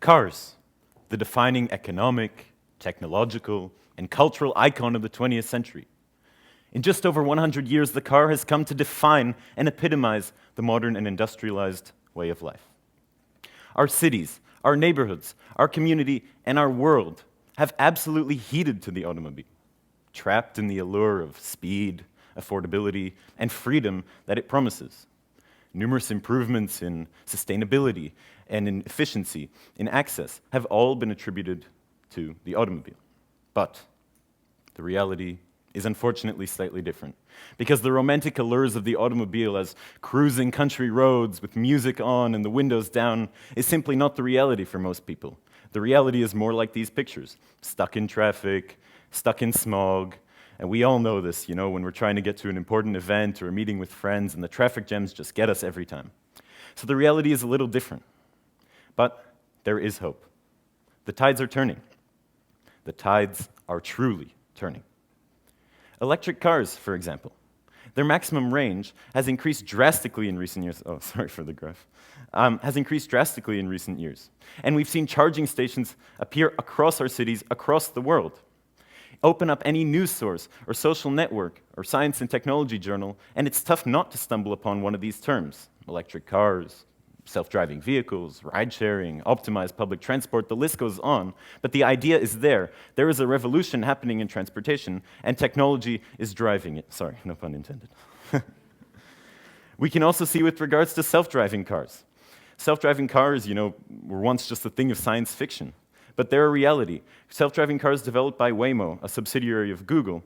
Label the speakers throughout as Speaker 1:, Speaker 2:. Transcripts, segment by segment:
Speaker 1: Cars, the defining economic, technological, and cultural icon of the 20th century. In just over 100 years, the car has come to define and epitomize the modern and industrialized way of life. Our cities, our neighborhoods, our community, and our world have absolutely heeded to the automobile, trapped in the allure of speed, affordability, and freedom that it promises. Numerous improvements in sustainability and in efficiency, in access, have all been attributed to the automobile. But the reality is unfortunately slightly different, because the romantic allures of the automobile as cruising country roads with music on and the windows down is simply not the reality for most people. The reality is more like these pictures: stuck in traffic, stuck in smog, and we all know this, when we're trying to get to an important event or a meeting with friends and the traffic jams just get us every time. So the reality is a little different, but there is hope. The tides are turning. The tides are truly turning. Electric cars, for example, their maximum range has increased drastically in recent years. Oh, sorry for the graph. Has increased drastically in recent years. And we've seen charging stations appear across our cities, across the world. Open up any news source or social network or science and technology journal, and it's tough not to stumble upon one of these terms: electric cars, self-driving vehicles, ride-sharing, optimized public transport, the list goes on. But the idea is there. There is a revolution happening in transportation, and technology is driving it. Sorry, no pun intended. We can also see with regards to self-driving cars. Self-driving cars, were once just a thing of science fiction, but they're a reality. Self-driving cars developed by Waymo, a subsidiary of Google,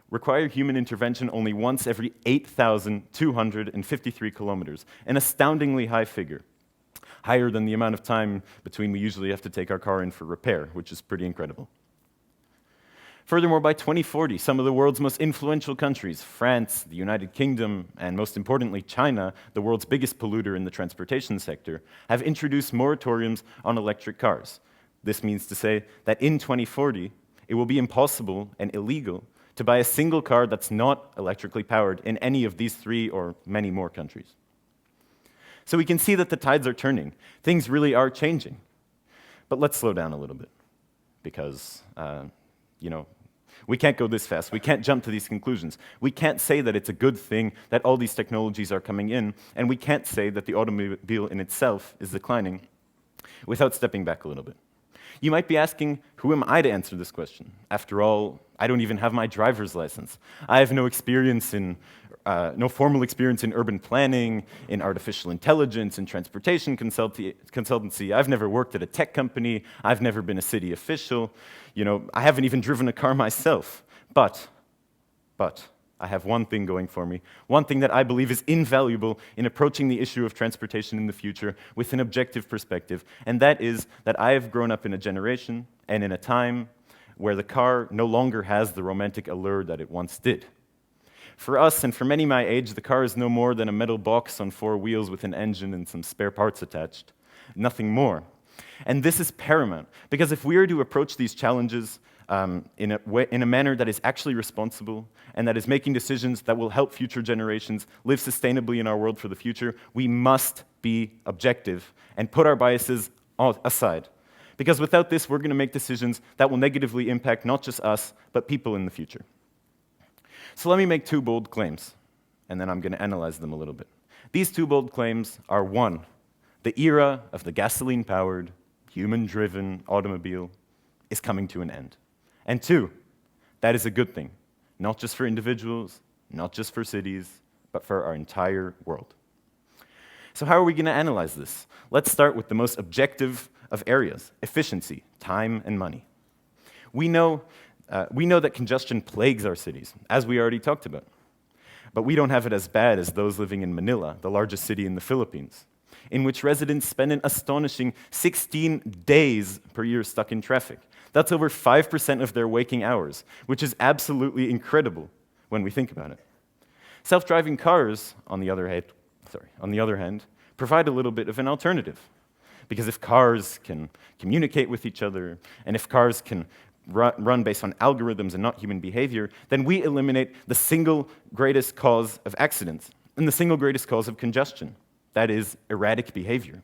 Speaker 1: require human intervention only once every 8,253 kilometers, an astoundingly high figure, higher than the amount of time between we usually have to take our car in for repair, which is pretty incredible. Furthermore, by 2040, some of the world's most influential countries, France, the United Kingdom, and most importantly, China, the world's biggest polluter in the transportation sector, have introduced moratoriums on electric cars. This means to say that in 2040, it will be impossible and illegal to buy a single car that's not electrically powered in any of these 3 or many more countries. So we can see that the tides are turning. Things really are changing. But let's slow down a little bit, because, we can't go this fast. We can't jump to these conclusions. We can't say that it's a good thing that all these technologies are coming in, and we can't say that the automobile in itself is declining without stepping back a little bit. You might be asking, who am I to answer this question? After all, I don't even have my driver's license. I have no formal experience in urban planning, in artificial intelligence, in transportation consultancy. I've never worked at a tech company. I've never been a city official. I haven't even driven a car myself. But I have one thing going for me, one thing that I believe is invaluable in approaching the issue of transportation in the future with an objective perspective, and that is that I have grown up in a generation and in a time where the car no longer has the romantic allure that it once did. For us, and for many my age, the car is no more than a metal box on 4 wheels with an engine and some spare parts attached. Nothing more. And this is paramount, because if we are to approach these challenges in a manner that is actually responsible and that is making decisions that will help future generations live sustainably in our world for the future, we must be objective and put our biases aside. Because without this, we're going to make decisions that will negatively impact not just us, but people in the future. So let me make 2 bold claims, and then I'm going to analyze them a little bit. These 2 bold claims are: 1, the era of the gasoline-powered, human-driven automobile is coming to an end. And 2, that is a good thing, not just for individuals, not just for cities, but for our entire world. So how are we going to analyze this? Let's start with the most objective of areas: efficiency, time, and money. We know that congestion plagues our cities, as we already talked about. But we don't have it as bad as those living in Manila, the largest city in the Philippines, in which residents spend an astonishing 16 days per year stuck in traffic. That's over 5% of their waking hours, which is absolutely incredible when we think about it. Self-driving cars, on the other hand, provide a little bit of an alternative. Because if cars can communicate with each other, and if cars can run based on algorithms and not human behavior, then we eliminate the single greatest cause of accidents and the single greatest cause of congestion. That is erratic behavior.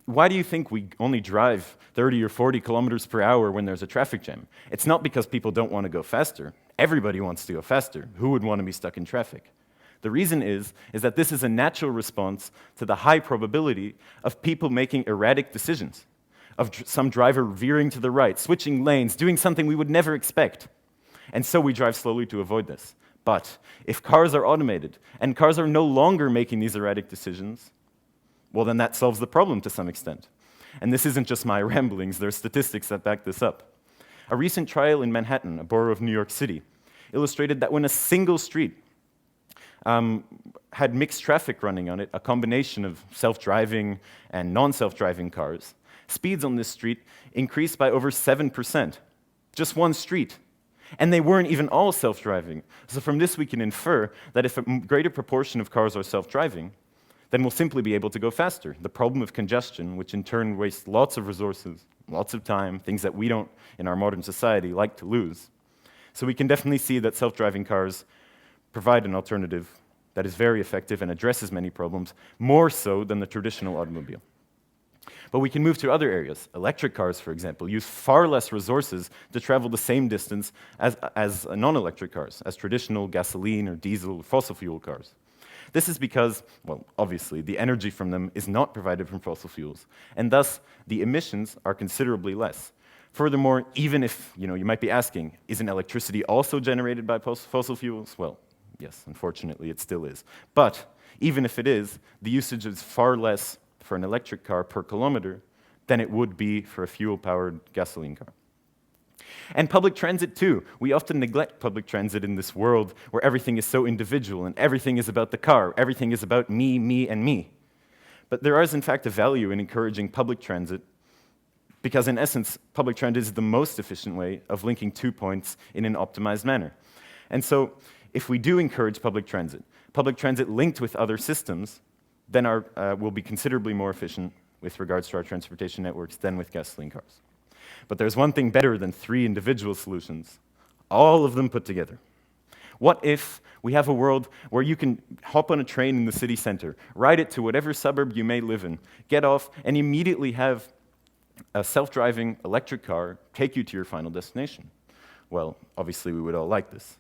Speaker 1: Why do you think we only drive 30 or 40 kilometers per hour when there's a traffic jam? It's not because people don't want to go faster. Everybody wants to go faster. Who would want to be stuck in traffic? The reason is that this is a natural response to the high probability of people making erratic decisions, of some driver veering to the right, switching lanes, doing something we would never expect. And so we drive slowly to avoid this. But if cars are automated, and cars are no longer making these erratic decisions, well, then that solves the problem to some extent. And this isn't just my ramblings, there are statistics that back this up. A recent trial in Manhattan, a borough of New York City, illustrated that when a single street had mixed traffic running on it, a combination of self-driving and non-self-driving cars, speeds on this street increased by over 7%. Just one street. And they weren't even all self-driving. So from this we can infer that if a greater proportion of cars are self-driving, then we'll simply be able to go faster. The problem of congestion, which in turn wastes lots of resources, lots of time, things that we don't, in our modern society, like to lose. So we can definitely see that self-driving cars provide an alternative that is very effective and addresses many problems, more so than the traditional automobile. But we can move to other areas. Electric cars, for example, use far less resources to travel the same distance as non-electric cars, as traditional gasoline or diesel or fossil fuel cars. This is because, well, obviously, the energy from them is not provided from fossil fuels, and thus the emissions are considerably less. Furthermore, even if, you might be asking, isn't electricity also generated by fossil fuels? Well, yes, unfortunately, it still is. But even if it is, the usage is far less for an electric car per kilometer than it would be for a fuel-powered gasoline car. And public transit, too. We often neglect public transit in this world where everything is so individual and everything is about the car, everything is about me, and me. But there is, in fact, a value in encouraging public transit because, in essence, public transit is the most efficient way of linking 2 points in an optimized manner. And so, if we do encourage public transit linked with other systems, then we'll be considerably more efficient with regards to our transportation networks than with gasoline cars. But there's one thing better than 3 individual solutions, all of them put together. What if we have a world where you can hop on a train in the city center, ride it to whatever suburb you may live in, get off, and immediately have a self-driving electric car take you to your final destination? Well, obviously we would all like this.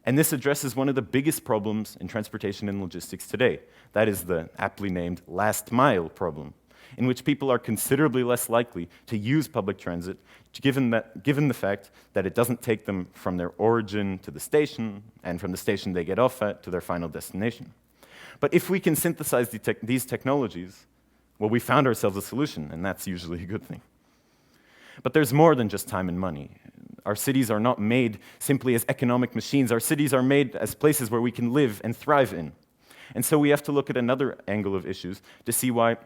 Speaker 1: And this addresses one of the biggest problems in transportation and logistics today. That is the aptly named last mile problem, in which people are considerably less likely to use public transit, given the fact that it doesn't take them from their origin to the station, and from the station they get off at to their final destination. But if we can synthesize these technologies, well, we found ourselves a solution, and that's usually a good thing. But there's more than just time and money. Our cities are not made simply as economic machines. Our cities are made as places where we can live and thrive in. And so we have to look at another angle of issues to see why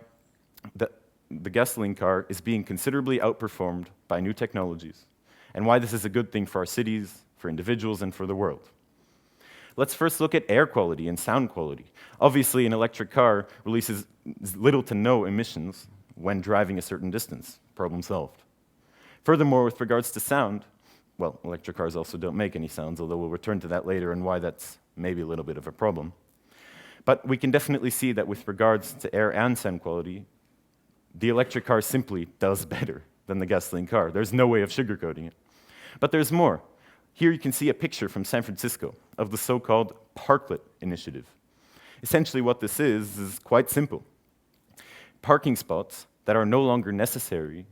Speaker 1: the gasoline car is being considerably outperformed by new technologies, and why this is a good thing for our cities, for individuals, and for the world. Let's first look at air quality and sound quality. Obviously, an electric car releases little to no emissions when driving a certain distance. Problem solved. Furthermore, with regards to sound, well, electric cars also don't make any sounds, although we'll return to that later and why that's maybe a little bit of a problem. But we can definitely see that with regards to air and sound quality, the electric car simply does better than the gasoline car. There's no way of sugarcoating it. But there's more. Here you can see a picture from San Francisco of the so-called Parklet initiative. Essentially what this is quite simple. Parking spots that are no longer necessary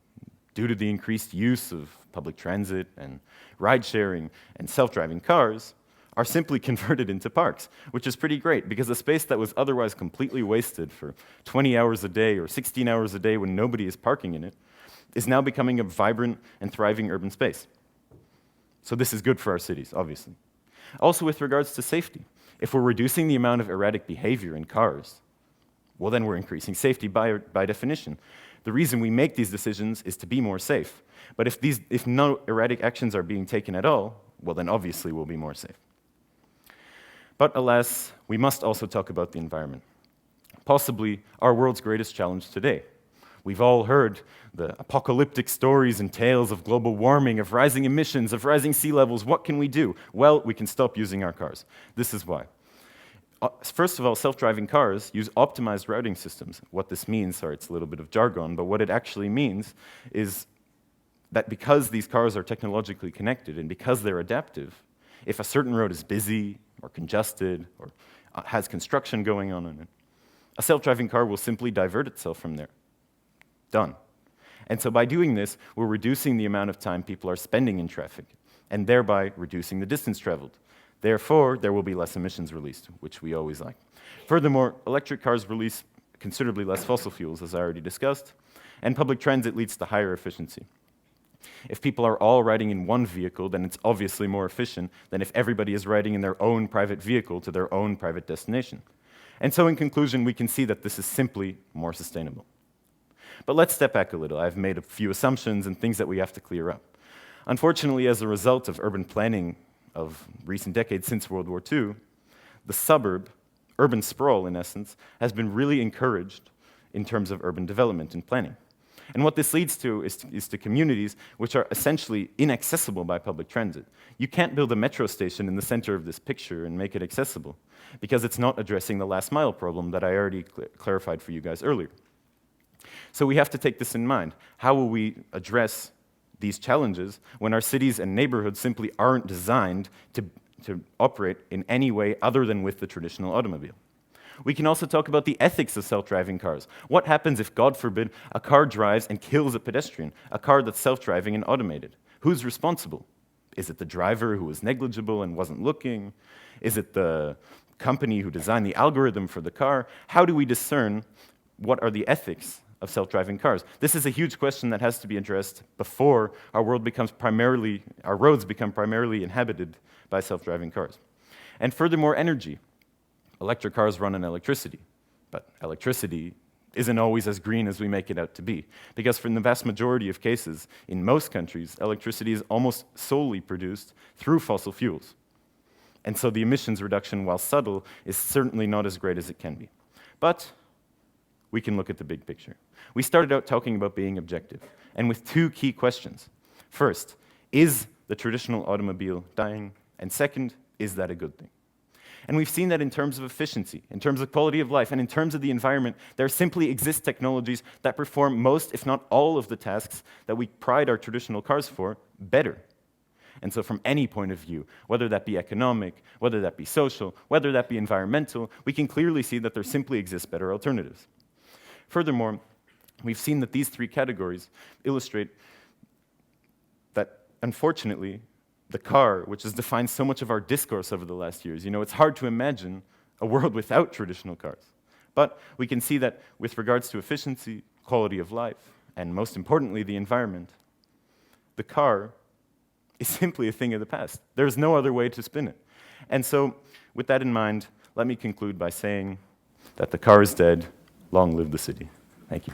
Speaker 1: due to the increased use of public transit and ride-sharing and self-driving cars are simply converted into parks, which is pretty great because a space that was otherwise completely wasted for 20 hours a day or 16 hours a day when nobody is parking in it is now becoming a vibrant and thriving urban space. So this is good for our cities, obviously. Also with regards to safety, if we're reducing the amount of erratic behavior in cars, well then we're increasing safety by definition. The reason we make these decisions is to be more safe. But if no erratic actions are being taken at all, well then obviously we'll be more safe. But alas, we must also talk about the environment. Possibly our world's greatest challenge today. We've all heard the apocalyptic stories and tales of global warming, of rising emissions, of rising sea levels. What can we do? Well, we can stop using our cars. This is why. First of all, self-driving cars use optimized routing systems. What this means, sorry, it's a little bit of jargon, but what it actually means is that because these cars are technologically connected and because they're adaptive, if a certain road is busy or congested or has construction going on in it, a self-driving car will simply divert itself from there. Done. And so by doing this, we're reducing the amount of time people are spending in traffic, and thereby reducing the distance traveled. Therefore, there will be less emissions released, which we always like. Furthermore, electric cars release considerably less fossil fuels, as I already discussed, and public transit leads to higher efficiency. If people are all riding in one vehicle, then it's obviously more efficient than if everybody is riding in their own private vehicle to their own private destination. And so in conclusion, we can see that this is simply more sustainable. But let's step back a little. I've made a few assumptions and things that we have to clear up. Unfortunately, as a result of urban planning of recent decades since World War II, the suburb, urban sprawl in essence, has been really encouraged in terms of urban development and planning. And what this leads to is to communities which are essentially inaccessible by public transit. You can't build a metro station in the center of this picture and make it accessible, because it's not addressing the last mile problem that I already clarified for you guys earlier. So we have to take this in mind. How will we address these challenges when our cities and neighborhoods simply aren't designed to operate in any way other than with the traditional automobile? We can also talk about the ethics of self-driving cars. What happens if, God forbid, a car drives and kills a pedestrian, a car that's self-driving and automated? Who's responsible? Is it the driver who was negligible and wasn't looking? Is it the company who designed the algorithm for the car? How do we discern what are the ethics of self-driving cars? This is a huge question that has to be addressed before our roads become primarily inhabited by self-driving cars. And furthermore, energy. Electric cars run on electricity, but electricity isn't always as green as we make it out to be, because for the vast majority of cases, in most countries, electricity is almost solely produced through fossil fuels. And so the emissions reduction, while subtle, is certainly not as great as it can be. But we can look at the big picture. We started out talking about being objective, and with two key questions. First, is the traditional automobile dying? And second, is that a good thing? And we've seen that in terms of efficiency, in terms of quality of life, and in terms of the environment, there simply exist technologies that perform most, if not all, of the tasks that we pride our traditional cars for better. And so from any point of view, whether that be economic, whether that be social, whether that be environmental, we can clearly see that there simply exist better alternatives. Furthermore, we've seen that these three categories illustrate that, unfortunately, the car, which has defined so much of our discourse over the last years, it's hard to imagine a world without traditional cars. But we can see that with regards to efficiency, quality of life, and most importantly, the environment, the car is simply a thing of the past. There's no other way to spin it. And so, with that in mind, let me conclude by saying that the car is dead. Long live the city. Thank you.